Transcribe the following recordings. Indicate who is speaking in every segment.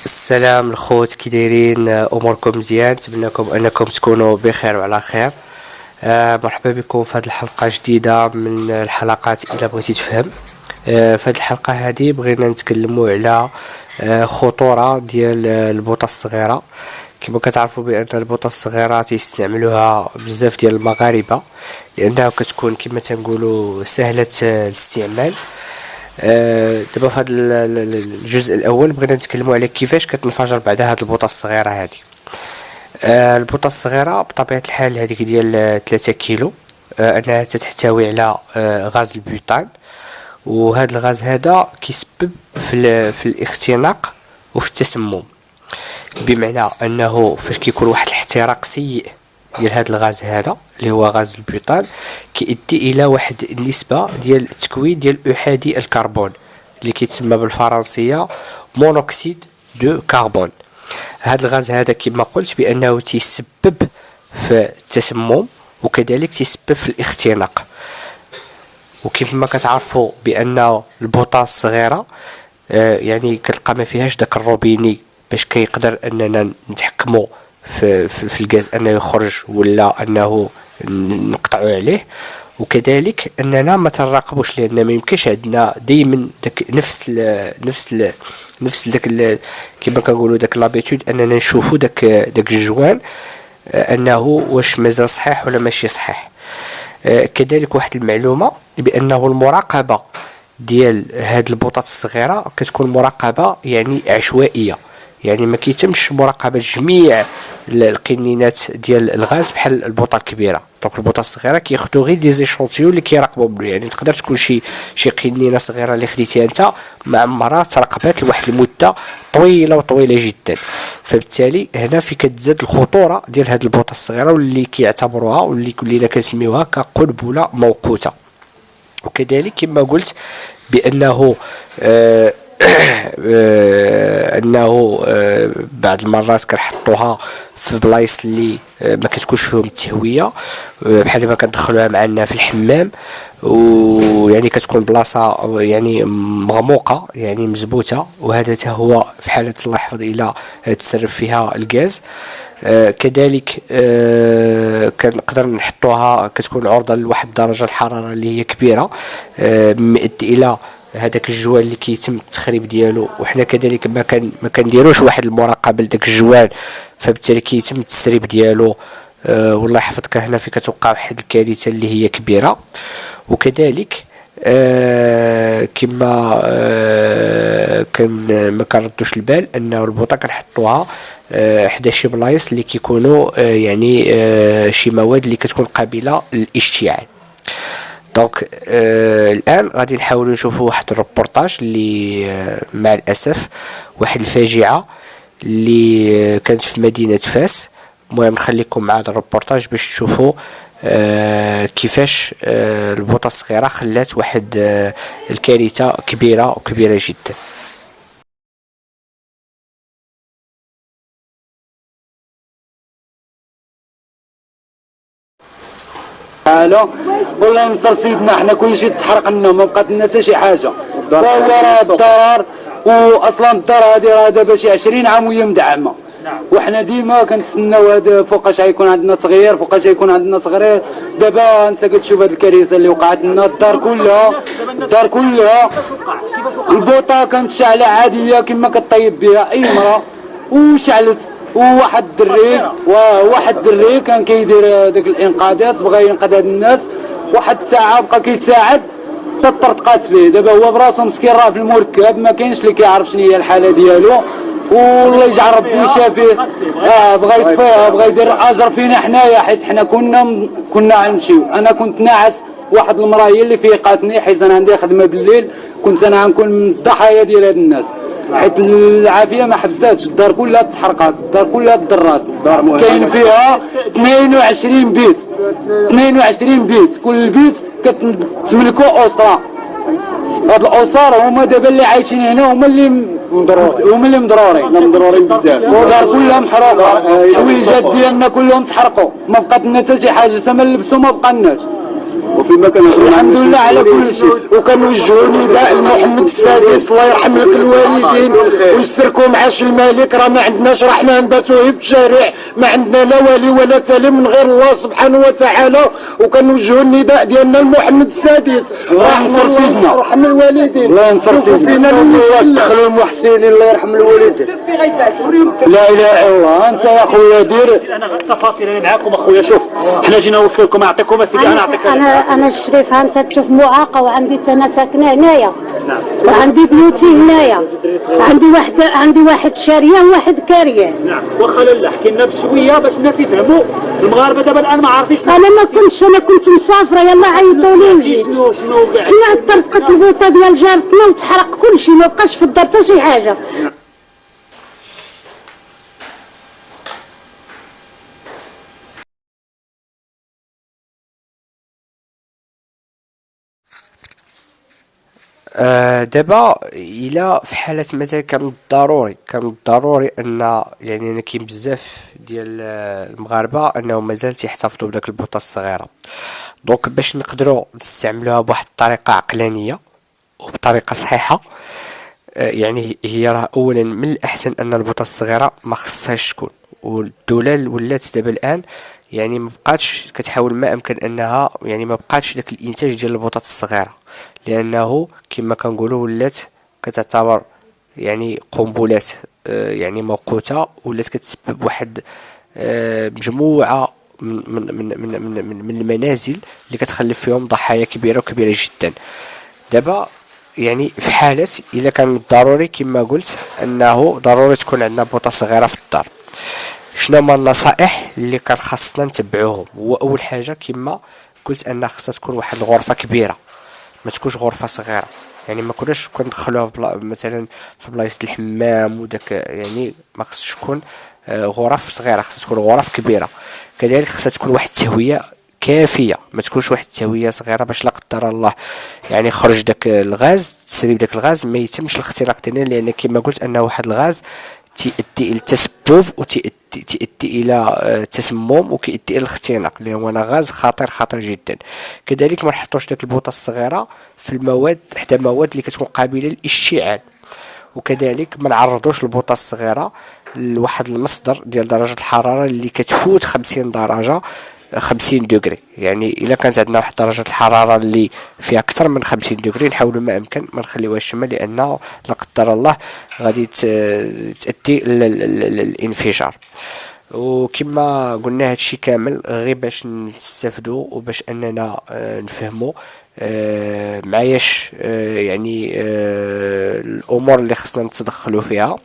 Speaker 1: السلام الخوت، كي دايرين؟ اموركم مزيان؟ نتمنىكم انكم تكونوا بخير وعلى خير. مرحبا بكم في هذه الحلقه جديده من الحلقات الا بغيتي تفهم. في هذه الحلقه هذه بغينا نتكلموا على خطوره ديال البوطه الصغيره. كما كتعرفوا بان البوطه الصغيره تيستعملوها بزاف ديال المغاربه لانها كتكون كما تنقولوا سهله الاستعمال. دابا في هذا الجزء الاول بغينا نتكلموا على كيفاش كتنفجر بعدا هاد البوطه الصغيره هذه. البوطه الصغيره بطبيعه الحال هذيك ديال 3 كيلو، انها تحتوي على غاز البيوتان، وهذا الغاز هذا كيسبب في الاختناق وفي التسمم، بمعنى انه فاش كيكون واحد الاحتراق سيء ديال هذا الغاز هذا اللي هو غاز البيوتان كيؤدي الى واحد النسبه ديال التكوين ديال احادي الكربون اللي كيتسمى بالفرنسيه مونوكسيد دو كربون. هذا الغاز هذا كما قلت بانه تيسبب في التسمم وكذلك تيسبب في الاختناق. وكيف ما كتعرفوا بان البوطه الصغيره يعني كتلقى ما فيهاش داك الروبيني باش كيقدر اننا نتحكموا في الغاز انه يخرج ولا انه نقطعوا عليه، وكذلك اننا ما تراقبوش لان ما يمكنش عندنا دائما داك نفس داك كما كنقولوا داك لابيتود اننا نشوفوا داك الجوان انه واش مازال صحيح ولا ماشي صحيح. كذلك واحد المعلومه بانه المراقبه ديال هاد البوطات الصغيره كتكون مراقبه يعني عشوائيه، يعني ما كيتمش مراقبه جميع القنينات ديال الغاز بحال البوطه الكبيره. دونك البوطه الصغيره كياخذوا غير دي زيشونتيون اللي كيراقبوا منه، يعني تقدر تكون شي قنينه صغيره اللي خديتيها انت مع عمرها تراقبات لواحد المده طويله جدا. فبالتالي هنا في كتزاد الخطوره ديال هذه البوطه الصغيره واللي كيعتبروها واللي كلنا كنسميوها كقنبله موقوته. وكذلك كما قلت بانه انه بعض المرات كنحطوها في بلايص اللي ما كتكونش فيهم التهويه، بحال ما كندخلوها معنا في الحمام، ويعني كتكون بلاصه يعني مغموقه يعني مزبوطه، وهذا حتى هو في حاله الله يحفظ الى تسرب فيها الغاز. كذلك كنقدر نحطوها كتكون عرضه لواحد درجه الحراره اللي هي كبيره مؤدي الى هذاك الجوال اللي كيتم التخريب ديالو، وحنا كذلك ما كنديروش واحد المراقبه لذاك الجوال، فبالتالي كيتم التسريب ديالو. والله يحفظك هنا في كتوقع واحد الكارثه اللي هي كبيره. وكذلك كما ما كنردوش البال انه البوطه كنحطوها حدا شي بلايص اللي كيكونوا يعني شي مواد اللي كتكون قابله للاشتعال. دونك الان غادي نحاولوا نشوفوا واحد الروبورتاج اللي مع الاسف واحد الفاجعه اللي كانت في مدينه فاس. المهم نخليكم مع هذا الروبورتاج باش تشوفوا كيفاش البوطه الصغيره خلات واحد الكارثه كبيره جدا.
Speaker 2: حاله والله نصر سيدنا حنا كلشي تحرق لنا ما بقات لنا حتى شي حاجه، وهو راه الضرر. واصلا الدار هذه راه دابا شي 20 عام وهي مدعمه، وحنا ديما كنتسناو هذا فوقاش غيكون عندنا تغيير، فوقاش غيكون عندنا تغيير. دابا انت كتشوف هذه الكارثه اللي وقعت لنا، الدار كلها البوطه كانت شاعله عاديه كما كطيب بها اي مرة، وشعلت. وواحد الدري كان كيدير داك الانقاذات، بغى ينقذ هاد الناس، واحد الساعه بقى كيساعد حتى طرطقات فيه. دابا هو براسو مسكين راه في المركب، ما كاينش اللي كيعرف شنو هي الحاله ديالو، والله يجعل ربي يشافيه. بغى يطفيها، بغى يدير اجر فينا حنايا، حيت حنا كنا نمشيو. انا كنت ناعس، واحد المراه هي اللي فيقاتني حيت انا عندي خدمه بالليل، كنت انا غنكون من الضحايا ديال هاد الناس، حيت العافيه ما حبساتش. الدار كلها تحرقات، الدار كلها تضرات، كاين فيها 22 بيت، كل بيت كتملكو اسره. هاد الاسر هما دابا اللي عايشين هنا، هما اللي مضرورين بزاف، والدار كلها محروقه، الحويجات ديالنا كلهم تحرقوا، ما بقات لنا حتى شي حاجه، حتى ما نلبسوا ما بقى لناش.
Speaker 3: كما كنهضروا
Speaker 2: الحمد لله على كل شيء. وكنوجهوا نداء لمحمد السادس الله يرحم لك الوالدين ويستركوا معاش الملك. راه ما عندناش، راه حنا نباتوا في الشارع، ما عندنا لا والي ولا تالي من غير الله سبحانه وتعالى. وكنوجهوا النداء ديالنا لمحمد السادس الله ينصر سيدنا، الله يرحم الوالدين، الله ينصر سيدنا.
Speaker 3: دخلوا المحسنين الله يرحم الوالدين.
Speaker 2: لا اله الا الله. انت يا خويا دير
Speaker 4: انا التفاصيل اللي معاكم اخويا. شوف حنا جينا نوصلكم، اعطيكم اسيدي. انا اعطيك
Speaker 5: انا الشريفه، انت تشوف معاقه، وعندي انا ساكنه هنايا، وعندي بيوتي هنايا، عندي واحد شاريه وواحد كاريه.
Speaker 4: نعم. واخا لاله احكي لنا بشويه باش الناس يفهموا. المغاربه دابا الان ما عارفينش.
Speaker 5: انا كنت مسافره، يلا عيطوا لي وجيت. سمعت طرقت البوطه ديال جارتنا وتحرق كل شيء، ما بقاش في الدار حتى شي حاجه.
Speaker 1: دابا الا في حالة مثلا كان ضروري ان يعني انا كاين بزاف ديال المغاربه انهم مازال تيحتفظوا بداك البوطه الصغيره. دونك باش نقدروا نستعملوها بواحد الطريقه عقلانيه وبطريقه صحيحه، يعني هي راه اولا من الاحسن ان البوطه الصغيره ما خصهاش تكون. والدوله ولات دابا الان يعني ما بقاتش كتحاول ما امكن انها يعني ما بقاتش داك الانتاج ديال البوطات الصغيره، لانه كما كنقولوا ولات كتعتبر يعني قنبلات يعني موقوته، ولات كتسبب واحد مجموعه من المنازل اللي كتخلف فيهم ضحايا كبيره جدا. دابا يعني في حالة إذا كان ضروري كما قلت أنه ضروري تكون عندنا بوطة صغيرة في الدار، شنو هما النصائح اللي كان خاصنا نتبعوهم؟ هو أول حاجة كما قلت أن خاصها تكون واحد الغرفة كبيرة، ما تكونش غرفة صغيرة. يعني ما كناش كندخلوها مثلا في بلايص الحمام وداك، يعني ما خصش تكون غرف صغيرة، خصها تكون غرف كبيرة. كذلك خصها تكون واحد التهوية كافيه، ما تكونش واحد التهويه صغيره باش لا قدر الله يعني خرج داك الغاز، تسريب داك الغاز ما يتمش الاختراق ديالنا، لان كما قلت انه واحد الغاز تؤدي الى التسبب وتؤدي الى التسمم وكيؤدي الى الاختناق، لانه غاز خطير جدا. كذلك ما نحطوش داك البوطه الصغيره في المواد حتى مواد اللي كتكون قابله للاشتعال، وكذلك ما نعرضوش البوطه الصغيره لواحد المصدر ديال درجه الحراره اللي كتفوت 50 درجه 50 دوغري. يعني الا كانت عندنا واحد درجه الحراره اللي فيها اكثر من 50 دوغري نحاولوا ما امكن ما نخليوهاش تما، لانه لا قدر الله غادي تؤدي للانفجار. وكما قلنا هادشي كامل غير باش نستافدوا وباش اننا نفهموا معاياش يعني الامور اللي خصنا نتدخلوا فيها.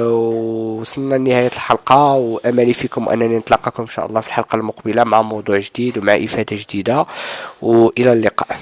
Speaker 1: وصلنا لنهاية الحلقة، وأملي فيكم أنني نتلاقاكم إن شاء الله في الحلقة المقبلة مع موضوع جديد ومع إفادة جديدة، وإلى اللقاء.